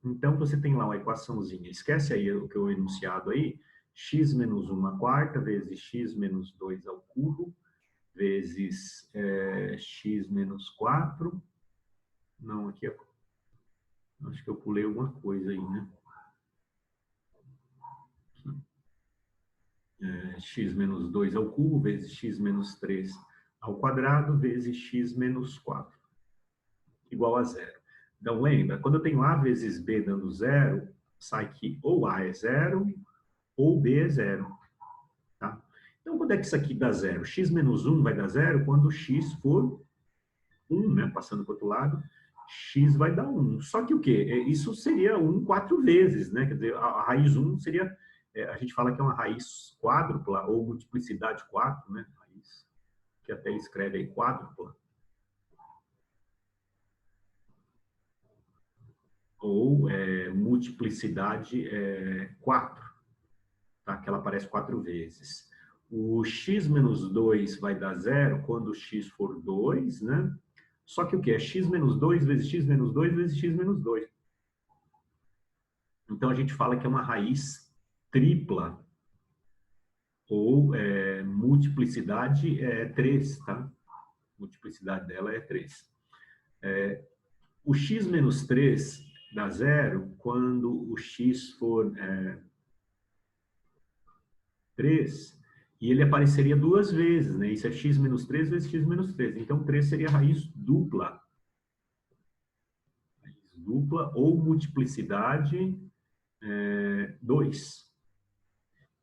Então, você tem lá uma equaçãozinha. Esquece aí o que eu enunciado aí. X menos 1/4 vezes x menos 2 ao cubo, vezes x menos 4. Não, aqui acho que eu pulei alguma coisa aí, né? X menos 2 ao cubo, vezes x menos 3 ao quadrado, vezes x menos 4, igual a zero. Então, lembra, quando eu tenho A vezes B dando zero, sai que ou A é zero, ou B é zero. Tá? Então, quando é que isso aqui dá zero? X menos 1 vai dar zero quando x for 1, né? Passando para o outro lado, x vai dar 1. Só que o quê? Isso seria 1 4 vezes, né? Quer dizer, a raiz 1 seria... a gente fala que é uma raiz quádrupla, ou multiplicidade 4, né? Raiz, que até escreve aí quádrupla. Ou multiplicidade 4, tá? Que ela aparece 4 vezes. O x menos 2 vai dar zero quando x for 2, né? Só que o que? É x menos 2 vezes x menos 2 vezes x menos 2. Então, a gente fala que é uma raiz tripla, ou multiplicidade 3, tá? Multiplicidade dela é 3. O x menos 3 dá zero quando o x for 3, e ele apareceria duas vezes, né? Isso é x menos 3 vezes x menos 3. Então, 3 seria raiz dupla. Raiz dupla ou multiplicidade 2.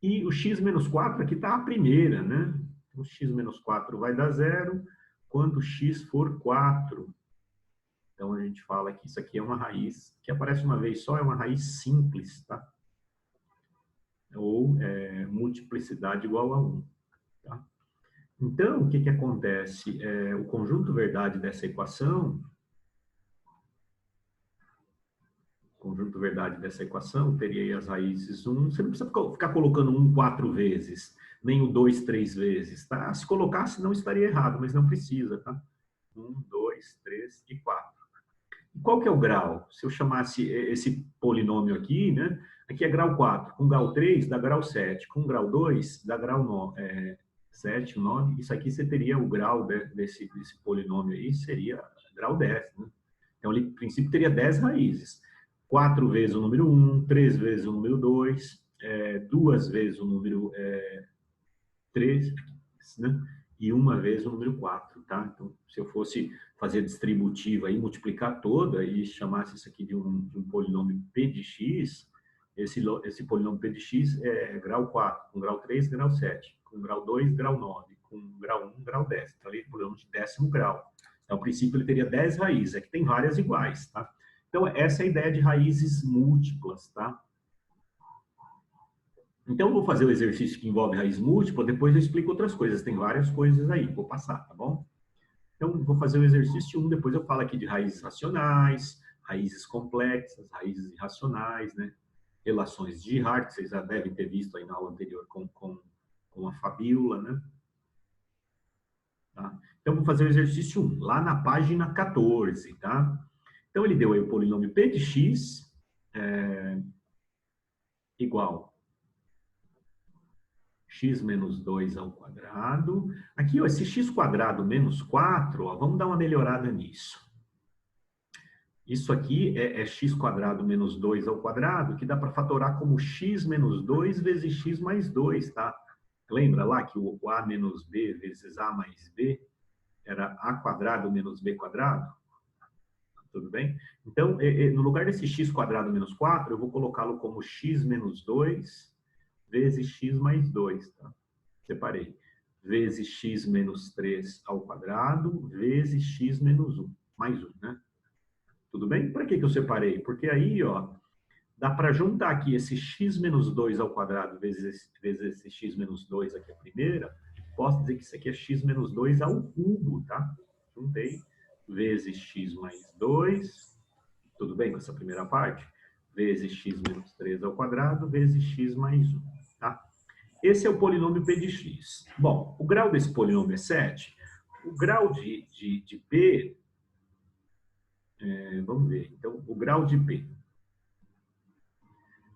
E o x menos 4 aqui está a primeira, né? O x menos 4 vai dar zero quando x for 4. Então, a gente fala que isso aqui é uma raiz que aparece uma vez só, é uma raiz simples, tá? Ou multiplicidade igual a 1. Tá? Então, o que acontece? O conjunto verdade dessa equação, teria aí as raízes 1. Você não precisa ficar colocando 1 4 vezes, nem o 2 3 vezes, tá? Se colocasse, não estaria errado, mas não precisa, tá? 1, 2, 3 e 4. E qual que é o grau? Se eu chamasse esse polinômio aqui, né? Aqui é grau 4. Com grau 3, dá grau 7. Com grau 2, dá grau 9. 7, 9. Isso aqui você teria o grau desse polinômio aí, seria grau 10. Né? Então, ele, em princípio, teria 10 raízes. 4 vezes o número 1, 3 vezes o número 2, 2 vezes o número 3, né? E uma vez o número 4, tá? Então, se eu fosse fazer distributiva e multiplicar toda e chamasse isso aqui de um polinômio p de x, esse polinômio p de x é grau 4, com grau 3, grau 7, com grau 2, grau 9, com grau 1, grau 10. Então, ele é polinômio de 10º grau. Então, a princípio, ele teria 10 raízes. Aqui tem várias iguais, tá? Então, essa é a ideia de raízes múltiplas, tá? Então, eu vou fazer o exercício que envolve raiz múltipla, depois eu explico outras coisas. Tem várias coisas aí, vou passar, tá bom? Então, vou fazer o exercício 1, depois eu falo aqui de raízes racionais, raízes complexas, raízes irracionais, né? Relações de Girard, que vocês já devem ter visto aí na aula anterior com a fabíola, né? Tá? Então, vou fazer o exercício 1, lá na página 14, tá? Então, ele deu aí o polinômio p de x igual x menos 2 ao quadrado. Aqui, ó, esse x quadrado menos 4, ó, vamos dar uma melhorada nisso. Isso aqui é x quadrado menos 2 ao quadrado, que dá para fatorar como x menos 2 vezes x mais 2, tá? Lembra lá que o a menos b vezes a mais b era a quadrado menos b quadrado? Tudo bem? Então, no lugar desse x quadrado menos 4, eu vou colocá-lo como x menos 2 vezes x mais 2, tá? Separei. Vezes x menos 3 ao quadrado, vezes x menos 1, mais 1, né? Tudo bem? Para que eu separei? Porque aí, ó, dá para juntar aqui esse x menos 2 ao quadrado vezes esse x menos 2 aqui a primeira, posso dizer que isso aqui é x menos 2 ao cubo, tá? Juntei, vezes x mais 2, tudo bem com essa primeira parte? Vezes x menos 3 ao quadrado, vezes x mais 1, tá? Esse é o polinômio p de x. Bom, o grau desse polinômio é 7. O grau de p, vamos ver, então, o grau de p.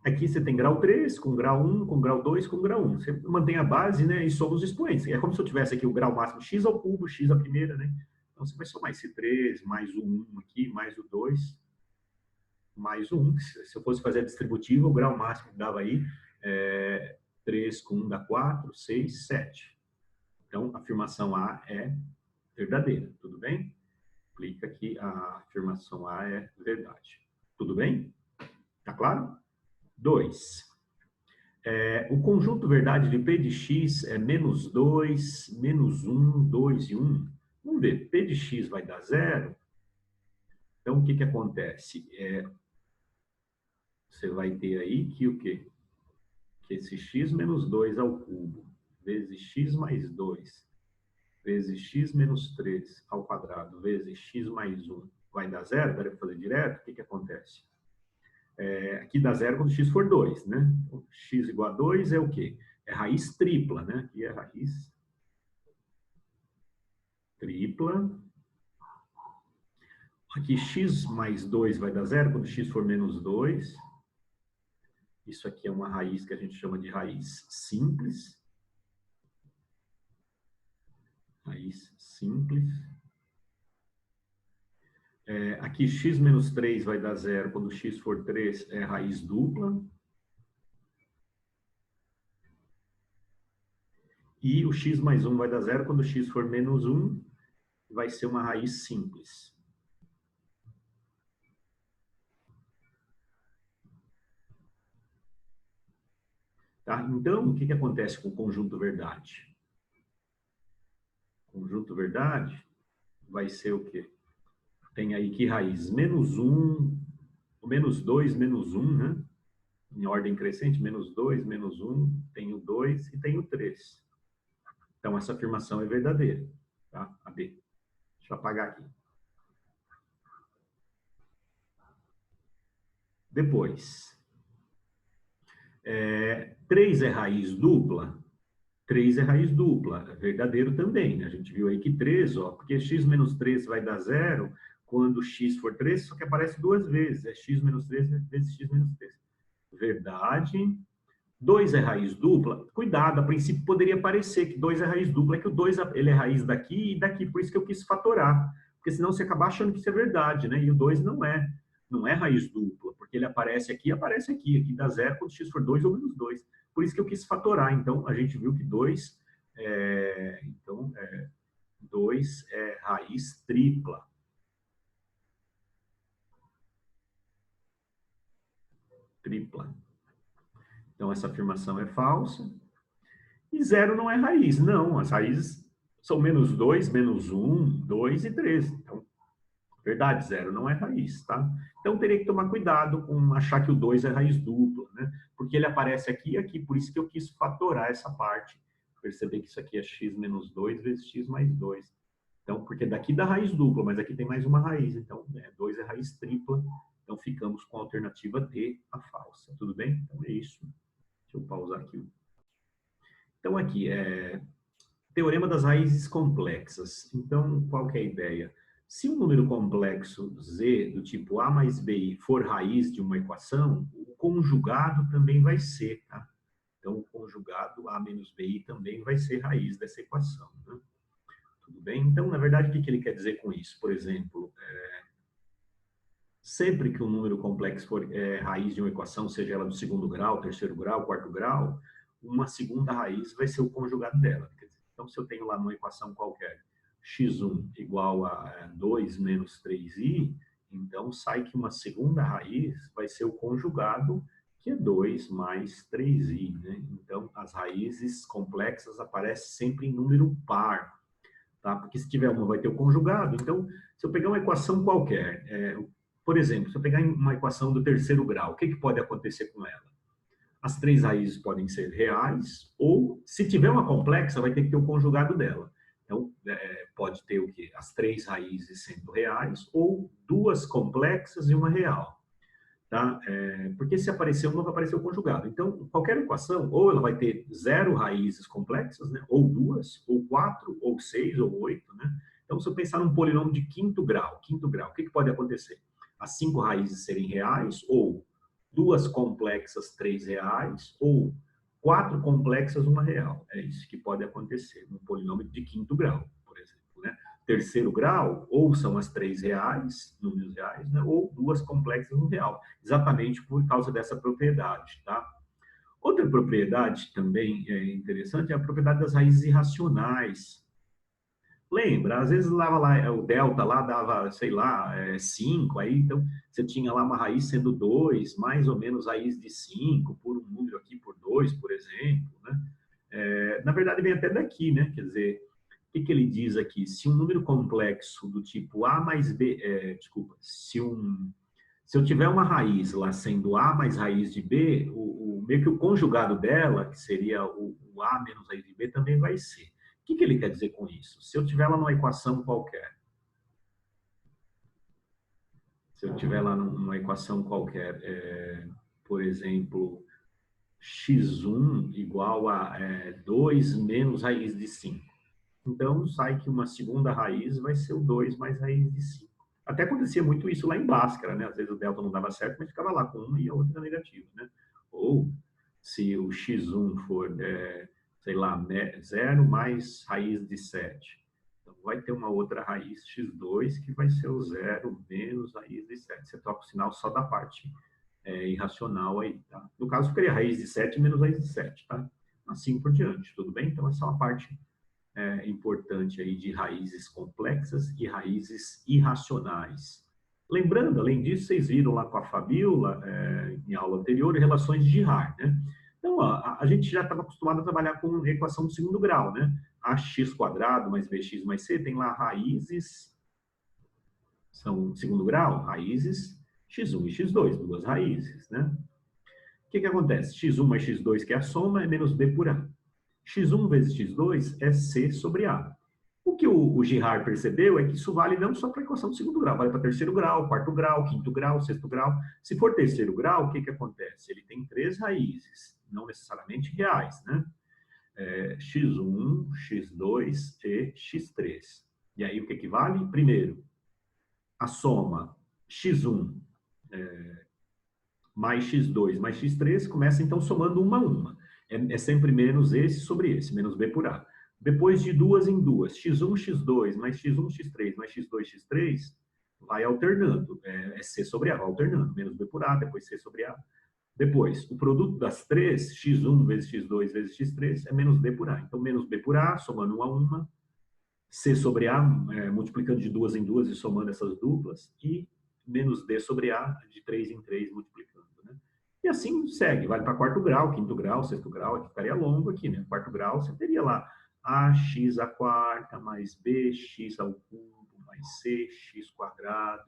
Aqui você tem grau 3, com grau 1, com grau 2, com grau 1. Você mantém a base, né? E soma os expoentes. É como se eu tivesse aqui o grau máximo de x ao cubo, x a primeira, né? Então você vai somar esse 3, mais o 1 aqui, mais o 2, mais o 1. Se eu fosse fazer a distributiva, o grau máximo que dava aí 3 com 1 dá 4, 6, 7. Então, a afirmação A é verdadeira, tudo bem? Clica aqui, a afirmação A é verdade. Tudo bem? Tá claro? 2. O conjunto verdade de P de x é menos 2, menos 1, 2 e 1. Vamos ver, P de x vai dar 0. Então, o que acontece? Você vai ter aí que o quê? Que esse x menos 2 ao cubo, vezes x mais 2, vezes x menos 3 ao quadrado, vezes x mais 1, vai dar 0? Vai fazer direto? O que acontece? Aqui dá 0 quando x for 2, né? Então, x igual a 2 é o quê? É raiz tripla, né? Aqui é raiz tripla. Aqui x mais 2 vai dar 0 quando x for menos 2. Isso aqui é uma raiz que a gente chama de raiz simples. Raiz simples. Aqui x menos 3 vai dar 0 quando x for 3, é raiz dupla. E o x mais 1 vai dar 0 quando x for menos 1, vai ser uma raiz simples. Tá? Então, o que acontece com o conjunto verdade? O conjunto verdade vai ser o quê? Tem aí que raiz? Menos 1, menos 2, menos 1, né? Em ordem crescente, menos 2, menos 1, tem o 2 e tem o 3. Então, essa afirmação é verdadeira. Tá? A B. Deixa eu apagar aqui. Depois, 3 é raiz dupla? 3 é raiz dupla, é verdadeiro também. Né? A gente viu aí que 3, ó, porque x menos 3 vai dar 0 quando x for 3, só que aparece duas vezes. É x menos 3 vezes x menos 3. Verdade. 2 é raiz dupla? Cuidado, a princípio poderia parecer que 2 é raiz dupla, é que o 2 ele é raiz daqui e daqui, por isso que eu quis fatorar. Porque senão você acaba achando que isso é verdade, né? E o 2 não é. Não é raiz dupla, porque ele aparece aqui e aparece aqui. Aqui dá 0 quando x for 2 ou menos 2. Por isso que eu quis fatorar. Então, a gente viu que 2 2 é raiz tripla. Tripla. Então, essa afirmação é falsa. E 0 não é raiz. Não, as raízes são menos 2, menos 1, 2 e 3. Então, verdade, 0 não é raiz, tá? Então, teria que tomar cuidado com achar que o 2 é raiz dupla, né? Porque ele aparece aqui e aqui, por isso que eu quis fatorar essa parte. Perceber que isso aqui é x menos 2 vezes x mais 2. Então, porque daqui dá raiz dupla, mas aqui tem mais uma raiz. Então, 2 é raiz tripla. Então, ficamos com a alternativa D, a falsa. Tudo bem? Então, é isso. Deixa eu pausar aqui. Então, aqui, teorema das raízes complexas. Então, qual que é a ideia? Se um número complexo z do tipo a mais bi for raiz de uma equação, o conjugado também vai ser, tá? Então, o conjugado a menos bi também vai ser raiz dessa equação, né? Tudo bem? Então, na verdade, o que ele quer dizer com isso? Por exemplo, sempre que um número complexo for raiz de uma equação, seja ela do segundo grau, terceiro grau, quarto grau, uma segunda raiz vai ser o conjugado dela. Então, se eu tenho lá uma equação qualquer, x1 igual a 2 menos 3i, então sai que uma segunda raiz vai ser o conjugado, que é 2 mais 3i. Né? Então, as raízes complexas aparecem sempre em número par. Tá? Porque se tiver uma, vai ter o conjugado. Então, se eu pegar uma equação qualquer, por exemplo, se eu pegar uma equação do terceiro grau, o que pode acontecer com ela? As três raízes podem ser reais, ou, se tiver uma complexa, vai ter que ter o conjugado dela. Então, pode ter o quê? As três raízes sendo reais, ou duas complexas e uma real. Tá? Porque se aparecer uma, vai aparecer o conjugado. Então, qualquer equação, ou ela vai ter 0 raízes complexas, né? Ou 2, ou 4, ou 6, ou 8. Né? Então, se eu pensar num polinômio de quinto grau, o que pode acontecer? As 5 raízes serem reais, ou duas complexas R$3 ou quatro complexas R$1. É isso que pode acontecer num polinômio de quinto grau, por exemplo, né? Terceiro grau, ou são as R$3, números reais, né? Ou duas complexas R$1, exatamente por causa dessa propriedade, tá? Outra propriedade também interessante é a propriedade das raízes irracionais. Lembra, às vezes lá o delta lá dava, sei lá, 5, aí então você tinha lá uma raiz sendo 2, mais ou menos raiz de 5, por um número aqui por 2, por exemplo, né? Na verdade vem até daqui, né? Quer dizer, o que ele diz aqui? Se um número complexo do tipo A mais B, desculpa, se eu tiver uma raiz lá sendo A mais raiz de B, meio que o conjugado dela, que seria o A menos raiz de B, também vai ser. O que ele quer dizer com isso? Se eu tiver lá numa equação qualquer, por exemplo, x1 igual a 2 menos raiz de 5. Então, sai que uma segunda raiz vai ser o 2 mais raiz de 5. Até acontecia muito isso lá em Bhaskara, né? Às vezes o delta não dava certo, mas ficava lá com uma e a outra negativa, né? Ou se o x1 for, sei lá, 0 mais raiz de 7. Então, vai ter uma outra raiz x2 que vai ser o 0 menos raiz de 7. Você troca o sinal só da parte irracional aí, tá? No caso, ficaria raiz de 7 menos raiz de 7, tá? Assim por diante, tudo bem? Então, essa é uma parte importante aí de raízes complexas e raízes irracionais. Lembrando, além disso, vocês viram lá com a Fabiola, em aula anterior, relações de Girard, né? Então, a gente já estava acostumado a trabalhar com equação de segundo grau, né? Ax² mais bx mais c tem lá raízes, são segundo grau, raízes x1 e x2, duas raízes, né? O que acontece? x1 mais x2, que é a soma, é menos b por a. x1 vezes x2 é c sobre a. O que o Girard percebeu é que isso vale não só para a equação do segundo grau, vale para terceiro grau, quarto grau, quinto grau, sexto grau. Se for terceiro grau, o que acontece? Ele tem três raízes, não necessariamente reais, né? x1, x2 e x3. E aí o que vale? Primeiro, a soma x1 mais x2 mais x3 começa então somando uma a uma. É sempre menos esse sobre esse, menos b por a. Depois de duas em duas, x1, x2 mais x1, x3 mais x2, x3, vai alternando. É c sobre a, vai alternando. Menos b por a, depois c sobre a. Depois, o produto das três, x1 vezes x2 vezes x3, é menos b por a. Então, menos b por a, somando uma a uma, c sobre a, multiplicando de duas em duas e somando essas duplas, e menos d sobre a, de 3 em 3, multiplicando. Né? E assim segue, vale para quarto grau, quinto grau, sexto grau, aqui ficaria longo aqui, né? Quarto grau, você teria lá ax à quarta mais bx ao cubo mais cx²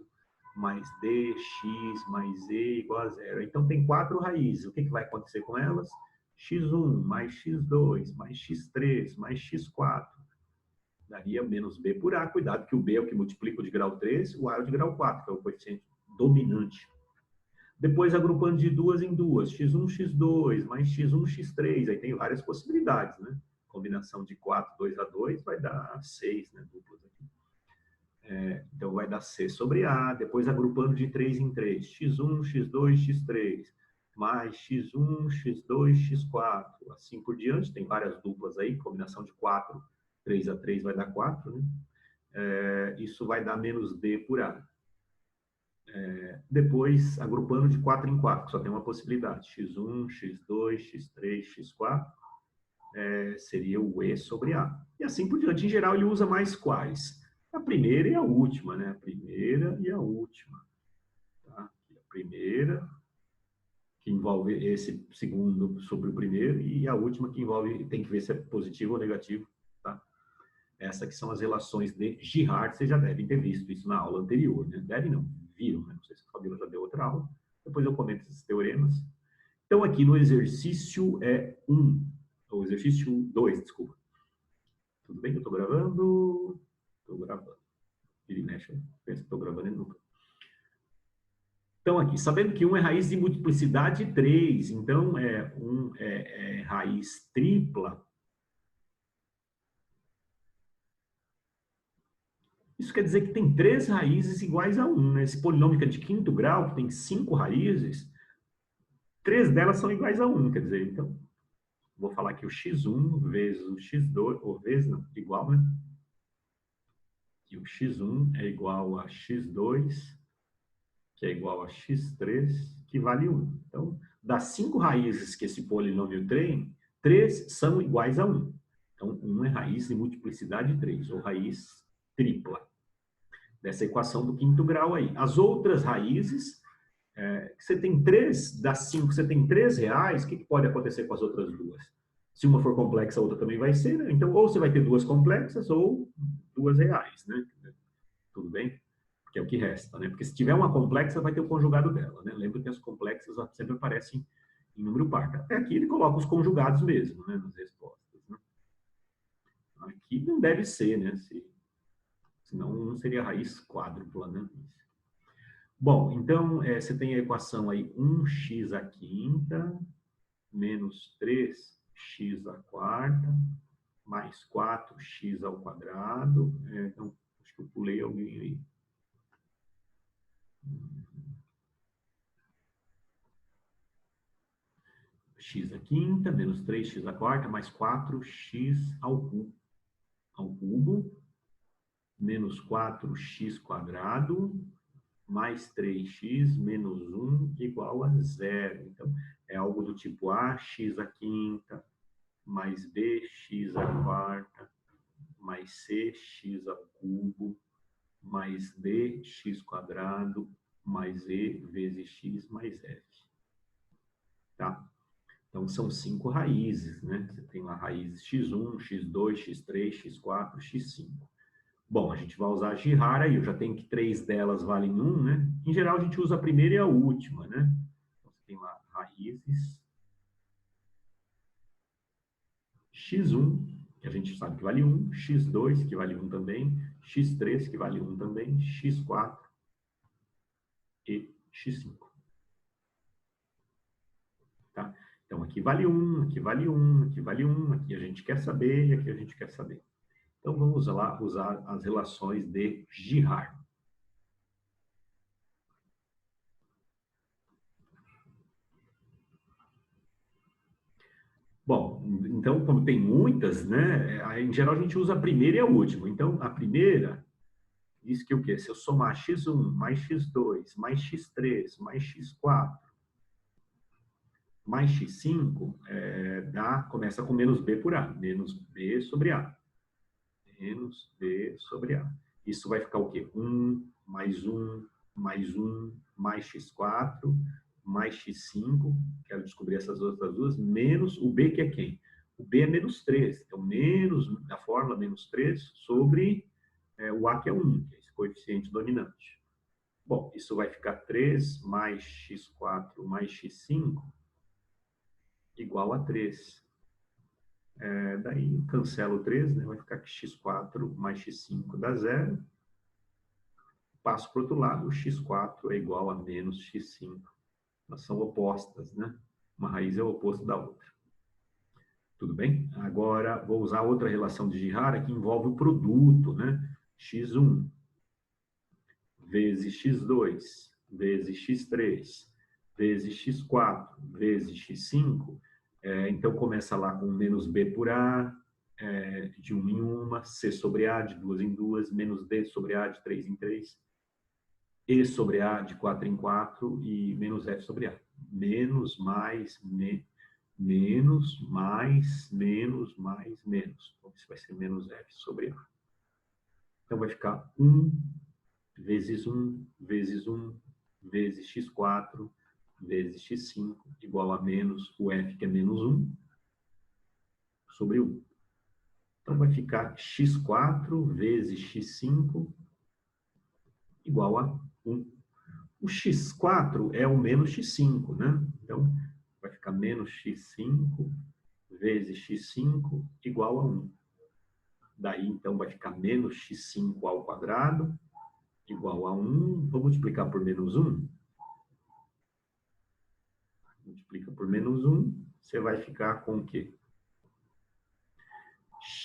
mais dx mais e igual a zero. Então, tem quatro raízes. O que vai acontecer com elas? x1 mais x2 mais x3 mais x4 daria menos b por a. Cuidado que o b é o que multiplica o de grau 3, o a é o de grau 4, que é o coeficiente dominante. Depois, agrupando de duas em duas, x1, x2, mais x1, x3, aí tem várias possibilidades, né? Combinação de 4, 2 a 2 vai dar 6, né? Duplas aqui. Então, vai dar c sobre a. Depois, agrupando de 3 em 3, x1, x2, x3, mais x1, x2, x4, assim por diante. Tem várias duplas aí, combinação de 4, 3 a 3 vai dar 4, né? Isso vai dar menos d por a. Depois, agrupando de 4 em 4, que só tem uma possibilidade. x1, x2, x3, x4, seria o e sobre a. E assim por diante. Em geral, ele usa mais quais? A primeira e a última, né? A primeira e a última. Tá? A primeira, que envolve esse segundo sobre o primeiro, e a última que envolve, tem que ver se é positivo ou negativo. Tá? Essas que são as relações de Girard, vocês já devem ter visto isso na aula anterior, né? Devem não, viram, né? Não sei se a Fabiola já deu outra aula. Depois eu comento esses teoremas. Então, aqui no exercício 1, ou exercício 2, desculpa. Tudo bem que eu estou gravando? Estou gravando. Ele mexe, pensa que estou gravando e nunca. Então, aqui, sabendo que 1 é raiz de multiplicidade 3, então 1 é raiz tripla. Isso quer dizer que tem 3 raízes iguais a 1. Né? Esse polinômio que é de quinto grau, que tem 5 raízes, 3 delas são iguais a 1, quer dizer, então, vou falar que o x1 vezes o x2, ou vezes, não, igual, né? E o x1 é igual a x2, que é igual a x3, que vale 1. Então, das 5 raízes que esse polinômio tem, 3 são iguais a 1. Então, 1 é raiz de multiplicidade 3, ou raiz tripla, dessa equação do quinto grau aí. As outras raízes, você tem 3, das 5, você tem 3 reais, o que pode acontecer com as outras duas? Se uma for complexa, a outra também vai ser, né? Então, ou você vai ter duas complexas, ou 2 reais, né? Tudo bem? Que é o que resta, né? Porque se tiver uma complexa, vai ter o conjugado dela, né? Lembra que as complexas sempre aparecem em número par. Até aqui ele coloca os conjugados mesmo, né? Nas respostas, né? Aqui não deve ser, né? Senão não seria raiz quádrupla, né? Bom, então, você tem a equação aí 1x à quinta menos 3x à quarta mais 4x ao quadrado. Então, acho que eu pulei alguém aí. X à quinta, menos 3x à quarta, mais 4x ao cubo, menos 4x quadrado, mais 3x menos 1 igual a 0. Então, é algo do tipo A, x à quinta, mais B, x à quarta, mais C, x ao cubo, mais D, x quadrado, mais E vezes x mais f. Tá? Então, são 5 raízes, né? Você tem lá raízes x1, x2, x3, x4, x5. Bom, a gente vai usar a Girard aí, eu já tenho que 3 delas valem 1, né? Em geral, a gente usa a primeira e a última, né? Então, você tem lá raízes x1, que a gente sabe que vale 1, x2, que vale 1 também, x3, que vale 1 também, x4 e x5. Tá? Então, aqui vale 1, aqui vale 1, aqui vale 1, aqui a gente quer saber e aqui a gente quer saber. Então, vamos lá usar as relações de Girard. Bom, então, como tem muitas, né, em geral a gente usa a primeira e a última. Então, a primeira diz que o quê? Se eu somar x1 mais x2 mais x3 mais x4 mais x5, começa com menos b por a, menos b sobre a. Menos b sobre a. Isso vai ficar o quê? 1 mais 1 mais 1 mais x4 mais x5, quero descobrir essas outras duas, menos o b, que é quem? O b é menos 3. Então, menos, da fórmula menos 3 sobre o a, que é 1, que é esse coeficiente dominante. Bom, isso vai ficar 3 mais x4 mais x5 igual a 3. Daí cancelo o 3, né? Vai ficar que x4 mais x5 dá 0. Passo para o outro lado, o x4 é igual a menos x5. Elas são opostas, né? Uma raiz é o oposto da outra. Tudo bem? Agora, vou usar outra relação de Girard que envolve o produto, né? x1 vezes x2 vezes x3 vezes x4 vezes x5. Então, começa lá com menos b por a, de 1 em 1, c sobre a, de 2 em 2, menos d sobre a, de 3 em 3, e sobre a, de 4 em 4, e menos f sobre a. Menos, mais, menos, mais, menos, mais, menos. Então, isso vai ser menos f sobre a. Então, vai ficar 1 vezes 1 vezes 1 vezes x4 vezes x5 igual a menos o f, que é menos 1, sobre 1. Então, vai ficar x4 vezes x5 igual a 1. O x4 é o menos x5, né? Então, vai ficar menos x5 vezes x5 igual a 1. Daí, então, vai ficar menos x5 ao quadrado igual a 1. Vou multiplicar por menos 1. Multiplica por menos 1, você vai ficar com o quê?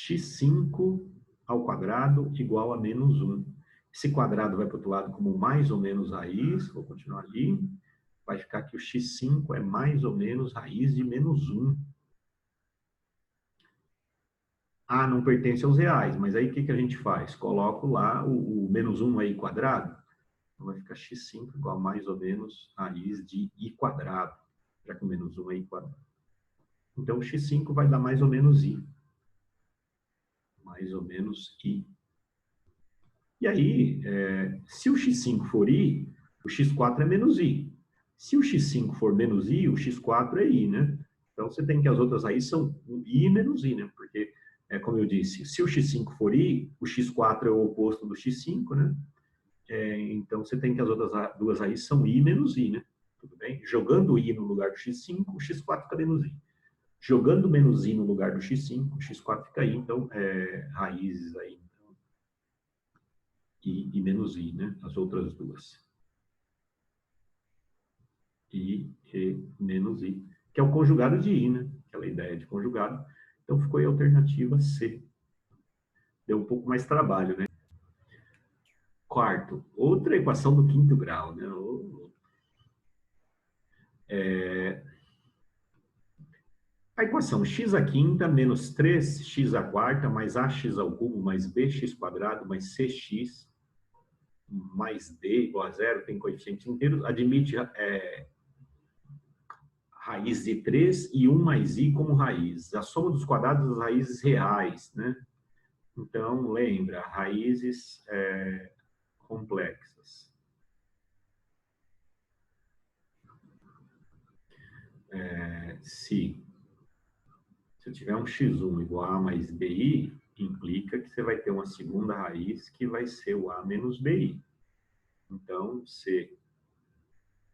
x5 ao quadrado igual a menos 1. Esse quadrado vai para o outro lado como mais ou menos raiz, vou continuar ali. vai ficar que o x5 é mais ou menos raiz de menos 1. Ah, não pertence aos reais, mas aí o que a gente faz? Coloco lá o menos 1 aí quadrado, então vai ficar x5 igual a mais ou menos raiz de i quadrado, já que o menos 1 é i quadrado. Então, o x5 vai dar mais ou menos i. Mais ou menos i. E aí, se o x5 for i, o x4 é menos i. Se o x5 for menos i, o x4 é i, né? Então, você tem que as outras raízes são i menos i, né? Porque, como eu disse, se o x5 for i, o x4 é o oposto do x5, né? Então, você tem que as outras duas raízes são i menos i, né? Tudo bem? Jogando i no lugar do x5, o x4 fica menos i. Jogando menos i no lugar do x5, o x4 fica i. Então, raízes aí. E menos i, né? As outras duas. I e menos i, que é o conjugado de i, né? Aquela ideia de conjugado. Então, ficou aí a alternativa C. Deu um pouco mais trabalho, né? Quarto, outra equação do quinto grau, né? A equação x à quinta menos 3x à quarta mais ax ao cubo mais bx quadrado mais cx mais d igual a zero, tem coeficientes inteiros, admite raiz de 3 e 1 mais i como raiz. A soma dos quadrados das raízes reais, né? Então, lembra, raízes complexas. Se eu tiver um x1 igual a mais bi, implica que você vai ter uma segunda raiz que vai ser o a menos bi. Então, se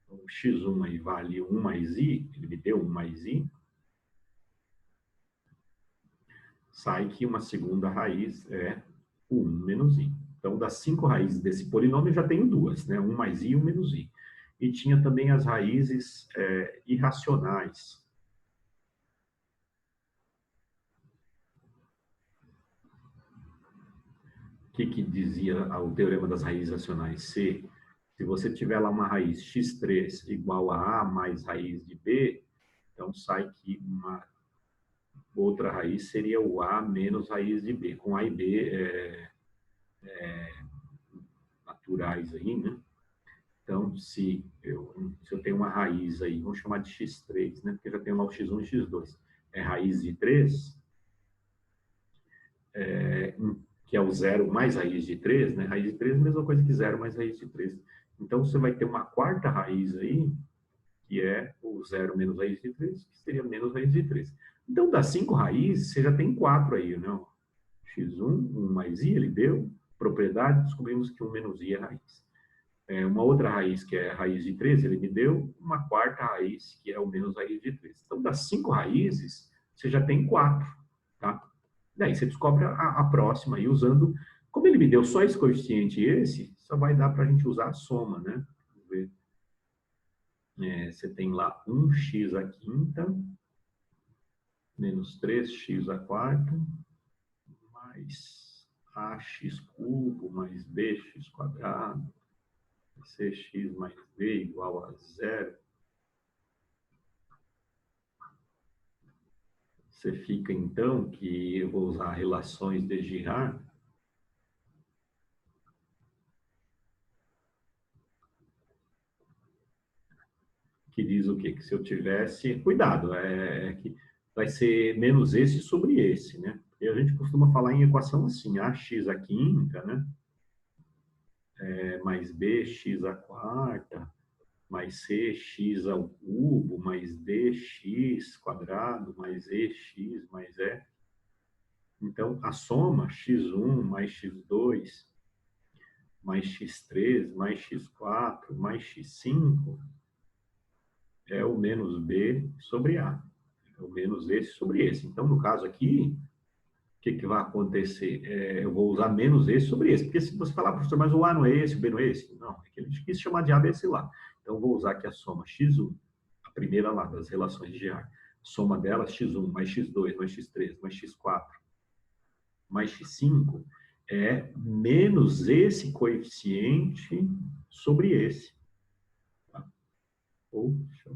o x1 aí vale 1 mais i, ele me deu 1 mais i, sai que uma segunda raiz é o 1 menos i. Então, das 5 raízes desse polinômio, eu já tenho duas, né? 1 mais i e 1 menos i. E tinha também as raízes irracionais. O que dizia o teorema das raízes racionais? Se você tiver lá uma raiz x3 igual a mais raiz de b, então sai que uma outra raiz seria o a menos raiz de b, com a e b naturais aí, né? Então, se eu tenho uma raiz aí, vamos chamar de x3, né? Porque já tenho lá o x1 e x2. É raiz de 3, que é o zero mais raiz de 3, né? Raiz de 3 é a mesma coisa que zero mais raiz de 3. Então, você vai ter uma quarta raiz aí, que é o zero menos raiz de 3, que seria menos raiz de 3. Então, das 5 raízes, você já tem 4 aí, né? x1, 1 mais i, ele deu. Propriedade, descobrimos que 1 menos i é raiz. Uma outra raiz, que é a raiz de 3, ele me deu. Uma quarta raiz, que é o menos raiz de 3. Então, das 5 raízes, você já tem 4, tá? Daí você descobre a próxima aí usando... Como ele me deu só esse coeficiente e esse, só vai dar para a gente usar a soma, né? Vamos ver. Você tem lá 1x à quinta, menos 3x à quarta, mais ax cubo, mais bx quadrado, cx mais d igual a zero. Você fica, então, que eu vou usar relações de Girard, que diz o quê? Que se eu tivesse... Cuidado, que vai ser menos esse sobre esse, né? E a gente costuma falar em equação assim, ax à quinta, né? Mais bx à quarta, mais cx ao cubo, mais dx quadrado, mais ex, mais e. Então, a soma x1 mais x2, mais x3, mais x4, mais x5, é o menos b sobre a. É o menos esse sobre esse. Então, no caso aqui, o que vai acontecer? Eu vou usar menos esse sobre esse. Porque se você falar, professor, mas o A não é esse, o B não é esse? Não, é que ele quis chamar de A, B, C lá. Então, eu vou usar aqui a soma x1, a primeira lá das relações de Girard. Soma delas, x1 mais x2 mais x3 mais x4 mais x5 é menos esse coeficiente sobre esse. Tá? Poxa.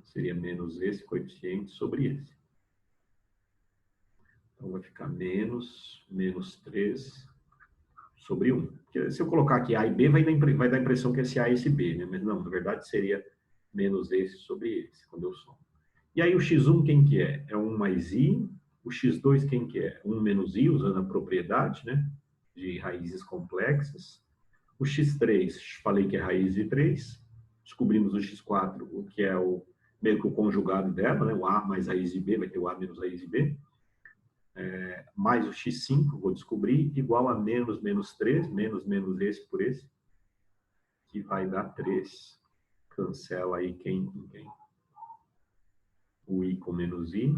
Seria menos esse coeficiente sobre esse. Então, vai ficar menos 3 sobre 1. Porque se eu colocar aqui A e B, vai dar a impressão que esse A e esse B, né? Mas não, na verdade seria menos esse sobre esse, quando eu somo. E aí o x1 quem que é? É 1 mais i. O x2 quem que é? 1 menos i, usando a propriedade, né? De raízes complexas. O x3, falei que é raiz de 3. Descobrimos o x4, o que é meio que o conjugado dela, né? O a mais raiz de b vai ter o a menos raiz de b. Mais o x5, vou descobrir, igual a menos 3, menos esse por esse, que vai dar 3. Cancela aí quem com quem? O i com menos i.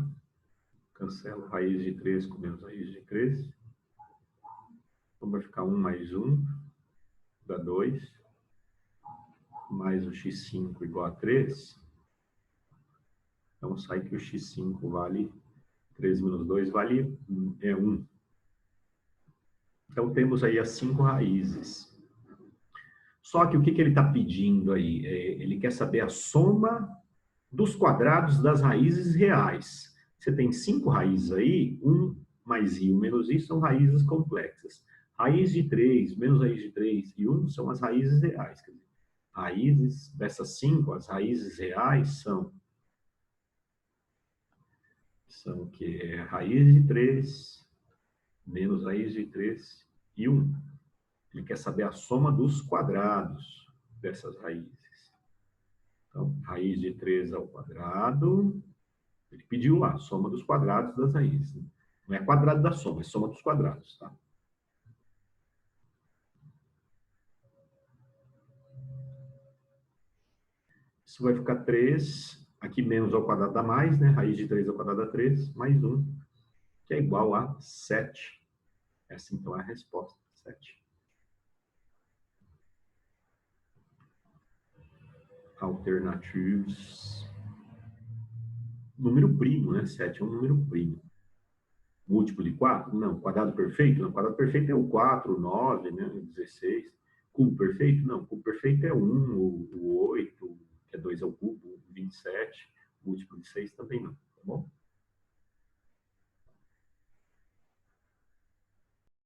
Cancela raiz de 3 com menos raiz de 3. Então vai ficar 1 mais 1, dá 2. Mais o x5 igual a 3. Então sai que o x5 vale 3 menos 2 vale 1. Então temos aí as 5 raízes. Só que o que ele está pedindo aí? Ele quer saber a soma dos quadrados das raízes reais. Você tem 5 raízes aí, 1 mais i, 1 menos i são raízes complexas. Raiz de 3, menos raiz de 3 e 1 são as raízes reais. Quer dizer, raízes dessas 5, as raízes reais são que é raiz de 3, menos raiz de 3 e 1. Ele quer saber a soma dos quadrados dessas raízes. Então, raiz de 3 ao quadrado. Ele pediu lá, soma dos quadrados das raízes. Não é quadrado da soma, é soma dos quadrados, tá? Isso vai ficar 3. Aqui menos ao quadrado dá mais, né? Raiz de 3 ao quadrado dá 3, mais 1, que é igual a 7. Essa, então, é a resposta, 7. Alternativos. Número primo, né? 7 é um número primo. Múltiplo de 4? Não. Quadrado perfeito? Não. Quadrado perfeito é o 4, o 9, né? O 16. Cubo perfeito? Não. Cubo perfeito é 1, o 8, que é 2 ao cubo, 27. Múltiplo de 6 também não. Tá bom?